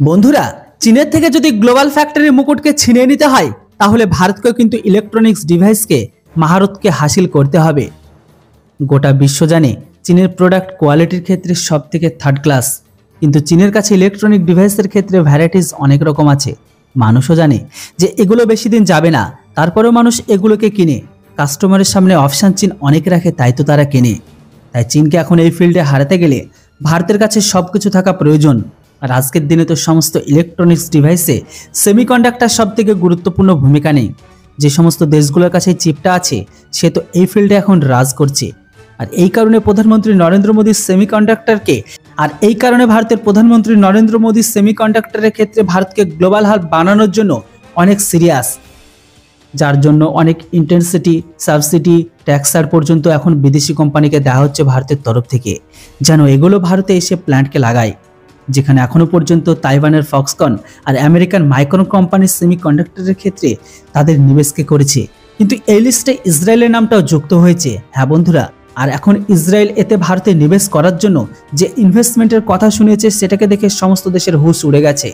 বন্ধুরা, চীনের থেকে যদি গ্লোবাল ফ্যাক্টরি মুকুটকে ছিনিয়ে নিতে হয় তাহলে ভারতকে কিন্তু ইলেকট্রনিক্স ডিভাইসকে মহারতকে হাসিল করতে হবে। গোটা বিশ্ব জানে চীনের প্রোডাক্ট কোয়ালিটির ক্ষেত্রে সবথেকে থার্ড ক্লাস, কিন্তু চীনের কাছে ইলেকট্রনিক ডিভাইসের ক্ষেত্রে ভ্যারাইটিস অনেক রকম আছে। মানুষও জানে যে এগুলো বেশি দিন যাবে না, তারপরেও মানুষ এগুলোকে কিনে। কাস্টমারের সামনে অপশান চীন অনেক রাখে, তাই তো তারা কেনে। তাই চীনকে এখন এই ফিল্ডে হারাতে গেলে ভারতের কাছে সব কিছু থাকা প্রয়োজন। আর আজকের দিনে তো সমস্ত ইলেকট্রনিক্স ডিভাইসে সেমিকন্ডাক্টর সব থেকে গুরুত্বপূর্ণ ভূমিকা নেই। যে সমস্ত দেশগুলোর কাছে চিপটা আছে সে তো এই ফিল্ডে এখন রাজ করছে। আর এই কারণে প্রধানমন্ত্রী নরেন্দ্র মোদীর সেমিকন্ডাক্টরের ক্ষেত্রে ভারতকে গ্লোবাল হাব বানানোর জন্য অনেক সিরিয়াস, যার জন্য অনেক ইন্টেন্সিটি সাবসিডি ট্যাক্সার পর্যন্ত এখন বিদেশি কোম্পানিকে দেওয়া হচ্ছে ভারতের তরফ থেকে, যেন এগুলো ভারতে এসে প্ল্যান্টকে লাগায়। যেখানে এখনো পর্যন্ত তাইওয়ানের ফক্সকন আর আমেরিকান মাইক্রন কোম্পানির সেমিকন্ডাক্টরের ক্ষেত্রে তাদের নিবেশকে করেছে, কিন্তু এই লিস্টে ইসরায়েলের নামটাও যুক্ত হয়েছে। হ্যাঁ বন্ধুরা, আর এখন ইসরায়েল এতে ভারতে নিবেশ করার জন্য যে ইনভেস্টমেন্টের কথা শুনেছে সেটাকে দেখে সমস্ত দেশের হুঁশ উড়ে গেছে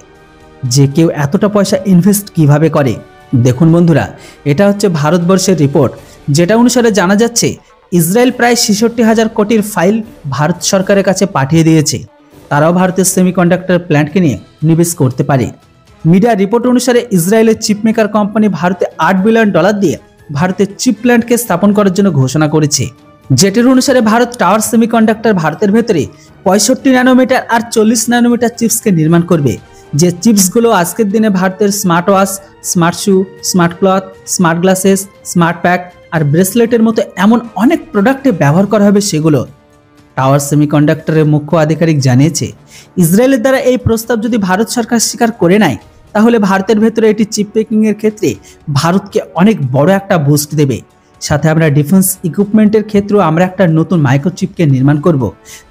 যে কেউ এতটা পয়সা ইনভেস্ট কিভাবে করে। দেখুন বন্ধুরা, এটা হচ্ছে ভারতবর্ষের রিপোর্ট, যেটা অনুসারে জানা যাচ্ছে ইসরায়েল প্রায় 66,000 কোটির ফাইল ভারত সরকারের কাছে পাঠিয়ে দিয়েছে। তারাও ভারতের সেমিকন্ডাক্টর প্ল্যান্টকে নিয়ে নিবেশ করতে পারে। মিডিয়া রিপোর্ট অনুসারে ইসরায়েলের চিপ মেকার কোম্পানি ভারতে $8 বিলিয়ন দিয়ে ভারতের চিপ প্ল্যান্টকে স্থাপন করার জন্য ঘোষণা করেছে। যেটির অনুসারে ভারত টাওয়ার সেমিকন্ডাক্টর ভারতের ভেতরে 65 ন্যানোমিটার আর 40 ন্যানোমিটার চিপসকে নির্মাণ করবে। যে চিপসগুলো আজকের দিনে ভারতের smart watch, smart shoe, smart cloth, smart glasses, smart pack আর ব্রেসলেটের মতো এমন অনেক প্রোডাক্টে ব্যবহার করা হবে সেগুলো। টাওয়ার সেমিকন্ডাক্টরের মুখ্য আধিকারিক জানিয়েছে ইসরায়েলের দ্বারা এই প্রস্তাব যদি ভারত সরকার স্বীকার করে নেয় তাহলে ভারতের ভেতরে এটি চিপ মেকিং এর ক্ষেত্রে ভারতকে অনেক বড় একটা বুস্ট দেবে। সাথে আমরা ডিফেন্স ইকুইপমেন্টের ক্ষেত্রেও আমরা একটা নতুন মাইক্রোচিপকে নির্মাণ করব,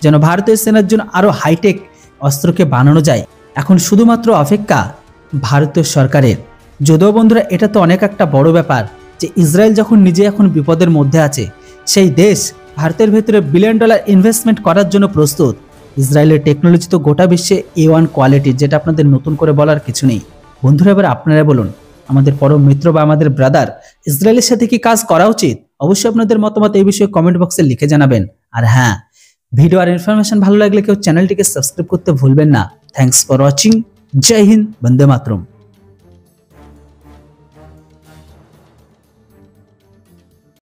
যেন ভারতীয় সেনার জন্য আরও হাইটেক অস্ত্রকে বানানো যায়। এখন শুধুমাত্র অপেক্ষা ভারতীয় সরকারের। যদিও বন্ধুরা এটা তো অনেক একটা বড় ব্যাপার যে ইসরায়েল যখন নিজে এখন বিপদের মধ্যে আছে, সেই দেশ ভারতের ভেতরে $1 বিলিয়ন ইনভেস্টমেন্ট করার জন্য প্রস্তুত। ইসরায়েলের টেকনোলজি তো গোটা বিশ্বে A1 কোয়ালিটির, যেটা আপনাদের নতুন করে বলার কিছু নেই। বন্ধুরা এবার আপনারা বলুন, আমাদের পরম মিত্র বা আমাদের ব্রাদার ইসরায়েলের সাথে কি কাজ করা উচিত? অবশ্যই আপনাদের মতামত এই বিষয়ে কমেন্ট বক্সে লিখে জানাবেন। আর হ্যাঁ, ভিডিও আর ইনফরমেশন ভালো লাগলে কেউ চ্যানেলটিকে সাবস্ক্রাইব করতে ভুলবেন না। Thanks for watching. জয় হিন্দ, বন্দে মাতরম।